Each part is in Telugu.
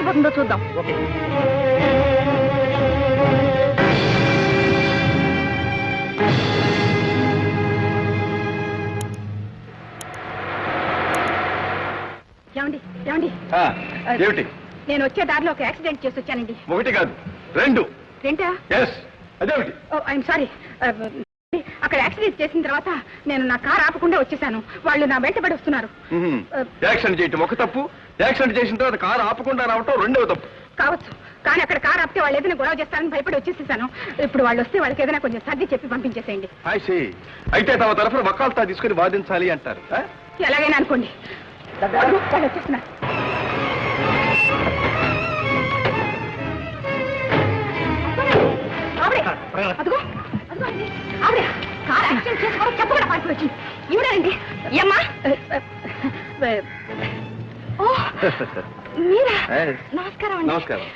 జరిగిపోతుందో చూద్దాం. ఏమండి ఏమండి ఏమిటి? నేను వచ్చే దారిలో ఒక యాక్సిడెంట్ చేసి వచ్చానండి. ఒకటి కాదు, రెండు. రెండా? అదేమిటి? I'm sorry. అక్కడ యాక్సిడెంట్ చేసిన తర్వాత నేను నా కారు ఆపకుండా వచ్చేసాను. వాళ్ళు నా వెంటబడి వస్తున్నారు. యాక్సిడెంట్ చేయటం ఒక తప్పు, యాక్సిడెంట్ చేసిన తర్వాత కారు ఆపకుండా రావటం రెండవ తప్పు కావచ్చు. కానీ అక్కడ కారు ఆపితే వాళ్ళు ఏదైనా గొడవ చేస్తారని భయపడి వచ్చేసేసాను. ఇప్పుడు వాళ్ళు వస్తే వాళ్ళకి ఏదైనా కొంచెం సర్ది చెప్పి పంపించేసేయండి. అయితే తమ తరఫున వకాల్తా తీసుకుని వాదించాలి అంటారు. ఎలాగైనా అనుకోండి. వాళ్ళు వచ్చేస్తున్నారు. అదిగో ఆవిడ కారు యాక్సిడెంట్ చేసుకోవడం చెప్పకుండా పార్టీ వచ్చింది. ఈవిడండి. ఏమ్మా? మీరా? నమస్కారం అండి. నమస్కారం.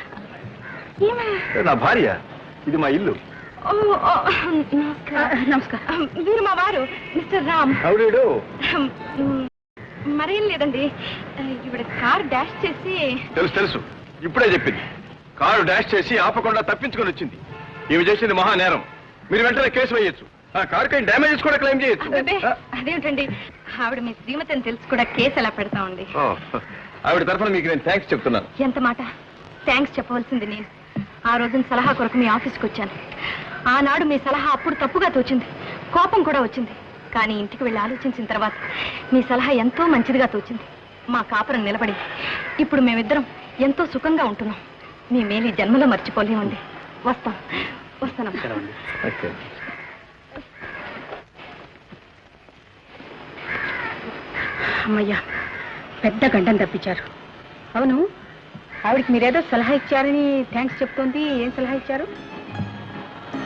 నా భార్య, ఇది మా ఇల్లు. నమస్కారం. మీరు మా వారు మిస్టర్ రామ్. అవుడు. మరేం లేదండి, ఇవిడ కారు డాష్ చేసి. తెలుసు, ఇప్పుడే చెప్పింది. కారు డాష్ చేసి ఆపకుండా తప్పించుకొని వచ్చింది. ఇవి చేసింది మహా నేరం. మీరు వెంటనే కేసు వేయొచ్చు. ఆ కారుకి డ్యామేజెస్ కూడా క్లెయిమ్ చేయొచ్చు. అదేమిటండి, ఆవిడ మీ శ్రీమతి అని తెలుసు కూడా కేసు ఎలా పెడతామండి. ఆవిడ తరఫున మీకు నేను థ్యాంక్స్ చెప్తున్నాను. ఎంత మాట. థ్యాంక్స్ చెప్పవలసింది నేను. ఆ రోజున సలహా కొరకు మీ ఆఫీస్కి వచ్చాను. ఆనాడు మీ సలహా అప్పుడు తప్పుగా తోచింది, కోపం కూడా వచ్చింది. కానీ ఇంటికి వెళ్ళి ఆలోచించిన తర్వాత మీ సలహా ఎంతో మంచిదిగా తోచింది. మా కాపురం నిలబడింది. ఇప్పుడు మేమిద్దరం ఎంతో సుఖంగా ఉంటున్నాం. మీ మేలు జన్మలో మర్చిపోలేమండి. వస్తాను. అమ్మయ్యా, పెద్ద గండం తప్పించారు. అవును, ఆవిడకి మీరేదో సలహా ఇచ్చారని థ్యాంక్స్ చెప్తోంది. ఏం సలహా ఇచ్చారు?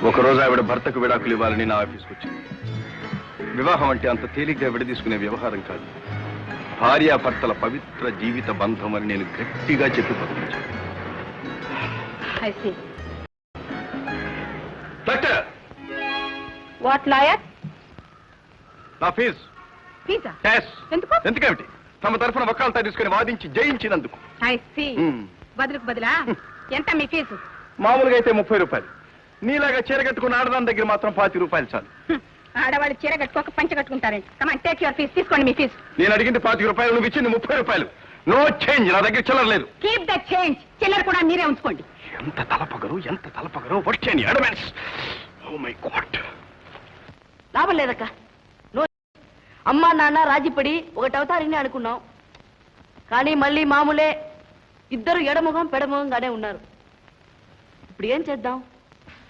ఒకరోజు ఆవిడ భర్తకు విడాకులు ఇవ్వాలని నా ఆఫీస్కి వచ్చింది. వివాహం అంటే అంత తేలిగ్గా విడదీసుకునే వ్యవహారం కాదు. భార్యాభర్తల పవిత్ర జీవిత బంధం అని నేను గట్టిగా చెప్పి పంపించాను. What lawyer? నా ఫీజు. ఎందుకేమిటి? తమ తరఫున వకాల్తా తీసుకుని వాదించి జయించినందుకు. బదులుకు బదులా? ఎంత మీ ఫీజు? మామూలుగా అయితే 30 రూపాయలు. నీలాగా చీర కట్టుకున్న ఆడదాని దగ్గర మాత్రం 40 రూపాయలు చాలు. ఆడవాళ్ళు చీర కట్టుకోక పంచ కట్టుకుంటారండి. కమాన్, టేక్ యువర్ ఫీజు. తీసుకోండి మీ ఫీజు. నేను అడిగింది 40 రూపాయలు, నువ్వు ఇచ్చింది 30 రూపాయలు. No change. నా దగ్గర చిల్లర లేదు. Keep the change. చిల్లర కూడా మీరే ఉంచుకోండి. ఎంత తలపగరు వచ్చేని అడ్వాన్స్. Oh my god. లాభం లేదక్క. అమ్మా నాన్న రాజీపడి ఒకటవుతారని అనుకున్నాం. కానీ మళ్ళీ మామూలే. ఇద్దరు ఎడముఖం పెడముఖంగానే ఉన్నారు. ఇప్పుడు ఏం చేద్దాం?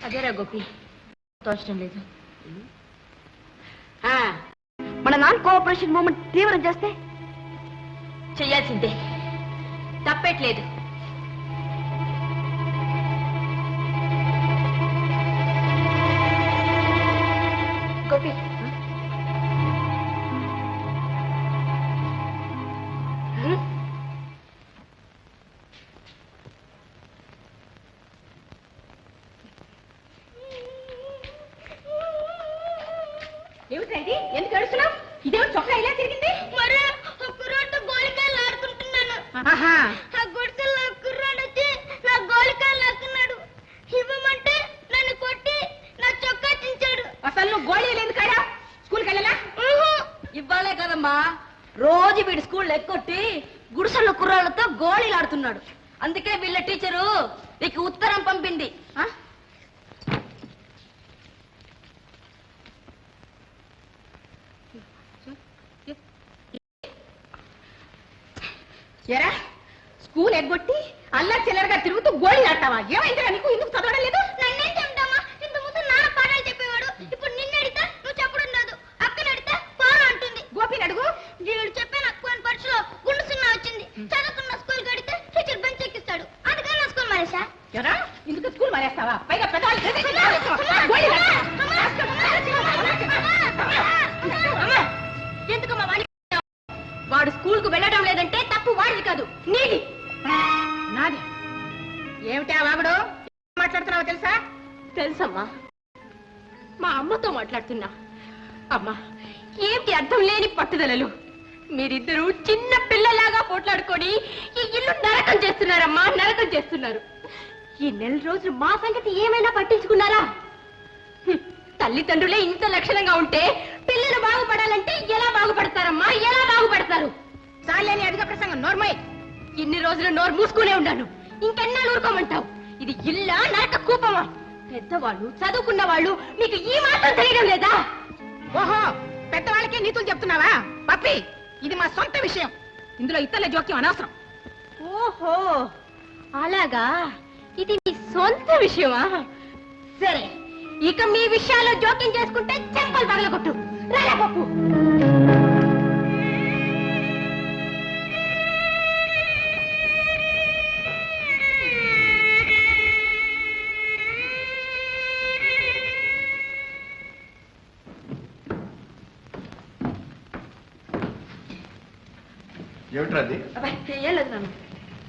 అదేరా గోపి, తోచడం లేదు. మన నాన్ కోఆపరేషన్ మూమెంట్ తీవ్రం చేస్తే చెయ్యాల్సిందే, తప్పేట్లేదు. గోపి, ఏమిటండి? ఎందుకు ఏడుస్తున్నావు? ఇదేమో చొక్కా ఇలా తిరిగింది. గోలికాయలు ఆడుకుంటున్నాను. ఆహా, ఆ గుడిసెల్లో కుర్రాడు వచ్చి నా గోలికాయలు లాక్కున్నాడు. ఇవ్వమంటే నన్ను కొట్టి నా చొక్కా చించాడు. అసలు నువ్వు గోళీలు ఎందుకు స్కూల్కి వెళ్ళలా? ఇవ్వాలే కదమ్మా, రోజు వీడి స్కూల్ ఎక్కొట్టి గుడిసెల్లో కుర్రాళ్ళతో గోళీలు ఆడుతున్నాడు. అందుకే వీళ్ళ టీచరు నీకు ఉత్తరం పంపింది. ఎరా, స్కూల్ ఎగ్గొట్టి అల్లా చిల్లరగా తిరుగుతూ గోళీలు ఆడతావా? ఏమైందిరా నీకు? ఎందుకు చదవడం లేదు? నన్నేం చెప్తామా? ఇంత ముందు నాన్న పాఠాలు చెప్పేవాడు. ఇప్పుడు నిన్ను అడిగితే నువ్వు చెప్పడం లేదు. అక్కని అడిగితే పారా అంటుంది. గోపిని అడుగు. వీడు చెప్పాను అక్కువ పరీక్షలో గుండు సున్నా వచ్చింది. చదువుకున్న స్కూల్ కడితే టీచర్ బెంచ్ ఎక్కిస్తాడు. అందుకని నా స్కూల్ మానేసా. ఎరా, ఇందుకు స్కూల్ మానేస్తావా? పైగా పెద్దవాళ్ళు ఎందుకమ్మా వాడి? వాడు స్కూల్ కు వెళ్ళడం లేదంటే తప్పు వాడిది కాదు, నీది. నాది. ఏమిటా వాగుడు? మాట్లాడుతున్నావో తెలుసా? తెలుసమ్మా, మా అమ్మతో మాట్లాడుతున్నా. అమ్మా, ఏమిటి అర్థం లేని పట్టుదలలు? మీరిద్దరూ చిన్న పిల్లలాగా పోట్లాడుకొని ఈ ఇల్లు నరకం చేస్తున్నారమ్మా, నరకం చేస్తున్నారు. ఈ నెల రోజులు మా సంగతి ఏమైనా పట్టించుకున్నారా? తల్లిదండ్రులే ఇంత లక్షణంగా ఉంటే పిల్లలు బాగుపడాలంటే ఎలా బాగుపడతారమ్మా, ఎలా బాగుపడతారు? చాలేని అధిక ప్రసంగం నోర్మై. ఇన్ని రోజులు నోరు మూసుకునే ఉన్నాను, ఇంకెన్నాళ్ళు ఊరుకోమంటావు? ఇది ఇల్లా నరక కూపమా? పెద్దవాళ్ళు చదువుకున్న వాళ్ళు మీకు ఈ మాత్రం తెలియడం లేదా? ఓహో, పెద్దవాళ్ళకే నీతులు చెప్తున్నావా? పప్పి, ఇది మా సొంత విషయం, ఇందులో ఇతరుల జోక్యం అనవసరం. ఓహో అలాగా, ఇది మీ సొంత విషయమా? సరే, ఇక మీ విషయాల్లో జోక్యం చేసుకుంటే చెంపలు పగలగొట్టు. రారా పప్పు. ఏమిట్రా అది? ఏం లేదు నాన్న,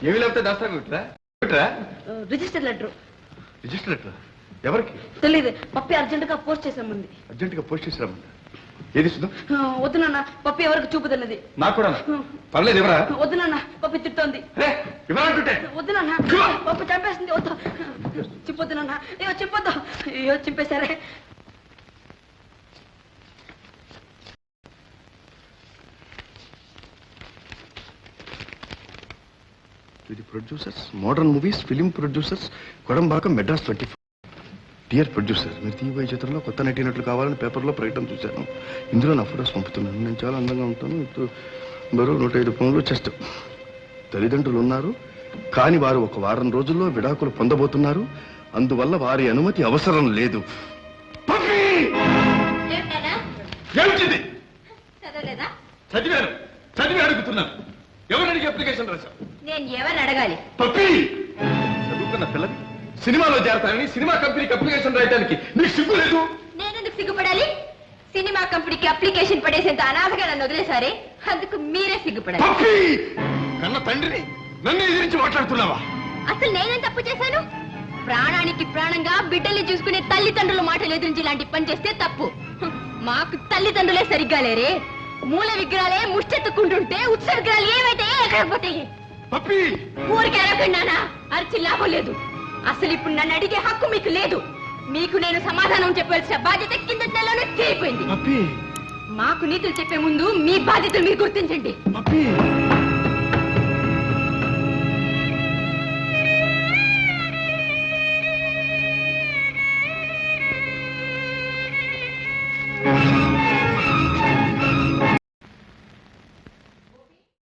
ఏమి లేకపోతే దాస్తా ఏమిట్రా? Register letter. రిజిస్టర్ ఎట్లా? ఎవరికి? తెలీదు, పప్పి అర్జెంట్ గా పోస్ట్ చేసామంది. అర్జెంట్ గా పోస్ట్ చేసిరామంట. ఏది ఇస్తుందో? వద్దు నాన్న, పప్పి ఎవరికి చూపుతున్నది. నాకు కూడా పర్లేదు, ఎవరా? వద్దు నాన్న, పప్పి తిట్టోంది. ఎవరంటుంటే? వద్దు నాన్న, పప్పు చంపేసింది. వద్దు, చెప్పొద్దు నాన్న. అయ్యో చెప్పొద్దు, అయ్యో చింపేశారే. ఇది producers, modern movies, film producers, Kodambakkam, Madras 24. Dear producer, మీరు తీయబోయే చిత్రంలో కొత్త నటినట్లు కావాలని పేపర్లో ప్రకటన చూశాను. ఇందులో నా ఫొటోస్ పంపుతున్నాను. నేను చాలా అందంగా ఉంటాను. బరువు 105 పౌండ్లు, చెస్ట్. తల్లిదండ్రులు ఉన్నారు, కానీ వారు ఒక వారం రోజుల్లో విడాకులు పొందబోతున్నారు. అందువల్ల వారి అనుమతి అవసరం లేదు. ఏమిటిది? చదవలేదా? చదివాను, చదివి అడుగుతున్నాను. ఎవరికి అప్లికేషన్ రాశావు? నేను ఎవరిని అడగాలి? పప్పి, చదువుకున్న పిల్లలు సినిమాలో చేరతానని సినిమా కంపెనీకి అప్లికేషన్ రాయడానికి నీకు సిగ్గు లేదు? నేనెందుకు సిగ్గుపడాలి? సినిమా కంపెనీకి అప్లికేషన్ పడేసేంత అనాథగా నన్ను వదిలేసారే, అందుకు మీరే సిగ్గుపడాలి. పప్పి, కన్న తండ్రిని నన్ను ఎదిరించి మాట్లాడుతున్నావా? అసలు నేనేం తప్పు చేశాను? ప్రాణానికి ప్రాణంగా బిడ్డల్ని చూసుకునే తల్లిదండ్రుల మాటలు ఎదిరించి ఇలాంటి పని చేస్తే తప్పు. మాకు తల్లిదండ్రులే సరిగ్గా లేరే. మూల విగ్రహాలే ముష్టెత్తుకుంటుంటే ఉత్సవ విగ్రహాలు ఏమైతే ఎక్కడ పోతాయి? పప్పి, ఊరికి అడగండానా, అరిచి లాభం లేదు. అసలు ఇప్పుడు నన్ను అడిగే హక్కు మీకు లేదు. మీకు నేను సమాధానం చెప్పాల్సిన బాధ్యత కింద నెలలోనే తీరిపోయింది. పప్పి, మాకు నీతులు చెప్పే ముందు మీ బాధ్యతలు మీరు గుర్తించండి. పప్పి.